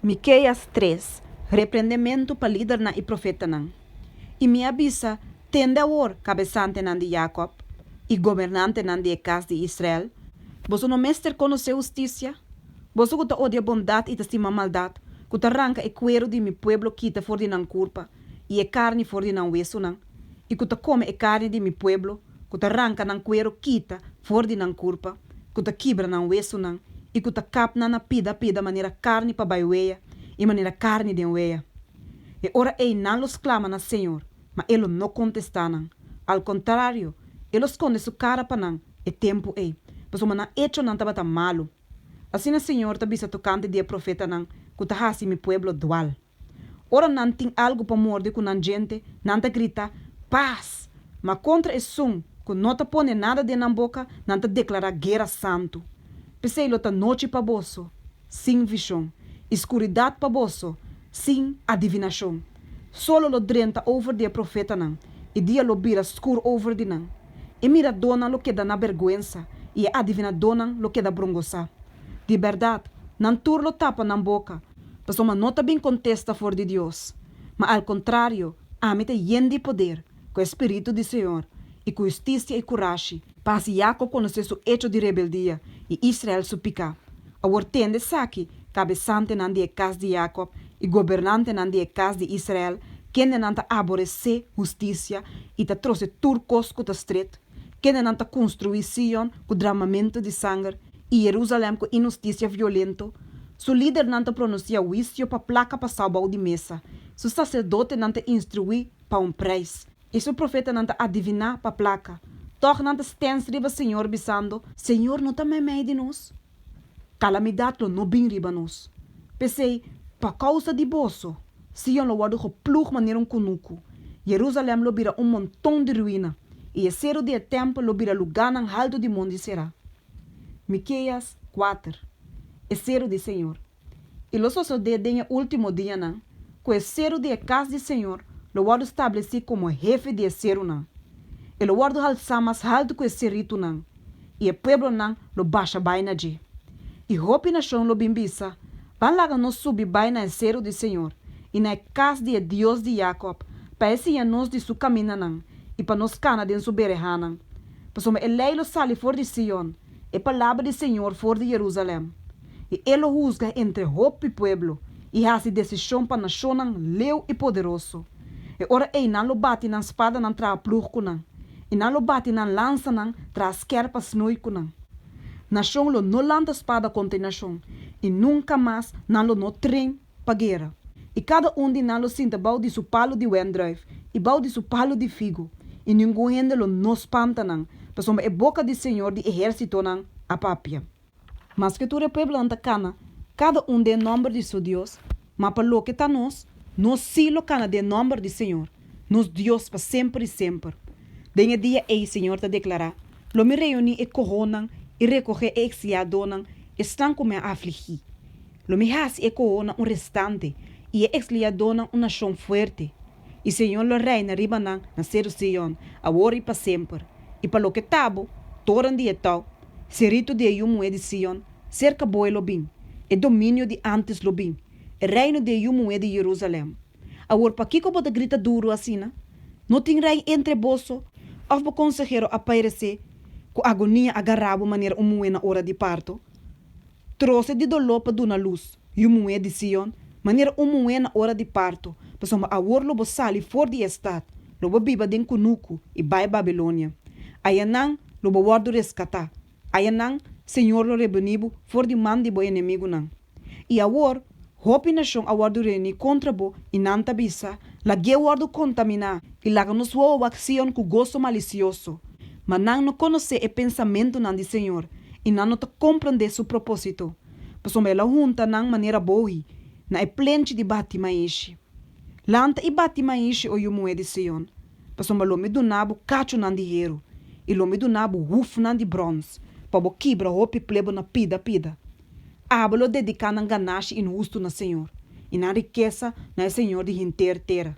Miqueias 3, repreendimento para líder e profeta. E me avisa, tendedor cabeçante de Jacob e governante de casa de Israel. Você não mestre conhece justiça? Você que odia bondade e estima maldade, que arranca e cuero de mi pueblo quita for de nan culpa e a carne for de nan hueso nan. E que come a carne de mi pueblo, que arranca nan cuero quita for de nan culpa, que quebra nan hueso nan. E que cap na pida maneira carne para baiueia e maneira carne de ueia. E ora ei não los clama na Senhor, mas ele não contesta nan. Al contrário, ele esconde sua cara para nan e tempo ei, pois o maná hecho nan tabata malo. Assim o Senhor ta bisa tocante dia profeta nan, que ta hasi mi pueblo dual. Ora nan tem algo para morder com nan gente, nan ta grita paz, mas contra esse som, que não ta pone nada de nan boca, nan ta declara guerra santo. Pensei lota noite para bolso, sem visão, escuridade para bolso, sem adivinação. Solo lo drenta over dia profeta nan, e dia lo bira escuro over di nan. E mira dona lo que dá na vergüenza, e adivina dona lo que dá brongosa. De verdade, nan tur lo tapa na boca, mas uma nota bem contesta for de Deus. Mas ao contrário, amita yendi poder, com o Espírito do Senhor, e com justiça e coragem, para Jacob conhecer seu hecho de rebeldia, e Israel su pica. A ortende saki, cabeçante nan de casa de Jacob, e governante nan de casa de Israel, quem nan ta aborrecer justiça, e ta trouxe turcos com ta estreito, quem nan ta construir Sion com derramamento de sangue, e Jerusalém com injustiça violento, su líder nan ta pronuncia juízo para placa para salvar de mesa, su sacerdote nan ta instruir para preço, e su profeta nan ta adivinar para placa. Toch nan ta stens riba Senhor bisando, Senhor não ta memei de nós. Calamidade lo não bem riba nós. Pensei, pa causa de bolso, Sion lo wadu geplug maneira kunuku. Jerusalém lo bira montão de ruína, e cero de tempo lo bira lugar nan alto de mundo será. Miqueias 4. Cero de Senhor. E lo soso de denha último dia nan, com cero de casa de Senhor, lo wadu estabeleci como jefe de cero nan. E lo wadu alça mais alto com esse rito nan. E o pueblo nan lo baixa baina de. E hopi na chão lo bimbisa, van laga nos subir baina cero de Senhor, e na casa de Deus de Jacob, para esse anos de su camina nan, e para nos cana de su bereha nan. Pois o leilo sali for de Sion, e palavra de Senhor for de Jerusalém. E ele juzga entre hopi pueblo, e hace decisão para nação nan leu e poderoso. E ora ei nan lo bate nan espada nan tra plurco nan. E não lo bate na lança nan, traz querpa snoico nan. Nação lo não lanta espada contra nação, e nunca mais não lo não trem para guerra. E cada de não lo sinta bau de su palo de wendrive, e bau de su palo de figo, e ninguém ainda lo não espanta nan, pois é boca de Senhor de exército nan a papia. Mas que tu pueblo anta cana, cada de nome de seu Deus, mas para lo que tá nós sim lo cana de nome de Senhor, nos Deus para sempre e sempre. Denha dia ei Senhor te declarar, lo me reuni e corronan e recoger e exiliadonan, estão como a afligir. Lo me has e corona restante e exiliadonan nação forte. E Senhor lo reina ribanan na ser Sion, agora e para sempre. E para lo que tabo, toran dia tal, serito de yumu de Sion, cerca boi lo bim, e domínio de antes lo bim, e reino de yumu de Jerusalém. Agora para que bota grita duro assim, não tem rei entre bolso, of o consejero aparecer com agonia agarrado maneira na hora de parto. Trouxe de dolor para dar luz, e o de Sion, maneira na hora de parto, para soma a lobo sali for de estado, lobo biba den kunuku e vai Babilônia. Ayanang lobo guardo rescatar. Ayanang Senhor lo rebenibo for de man de bo inimigo nan. E agora hopi nação aguardo reni contra bo e nanta bisa, la gue guardo contaminar e la nos wo acción com gozo malicioso. Mas não conhece o pensamento nan de Senhor e não te compreende su propósito. Pois ela junta nan maneira boa, na e plente de bati maishi. Lanta e bati maishi o yumu de Sion. Pois lo me donabo cacho nan de hierro e lo me donabo uf nan de bronze, para bo quebra hopi plebo na pida. Abalo dedicar nan ganache injusto na Senhor, e na riqueza na Senhor de inteira.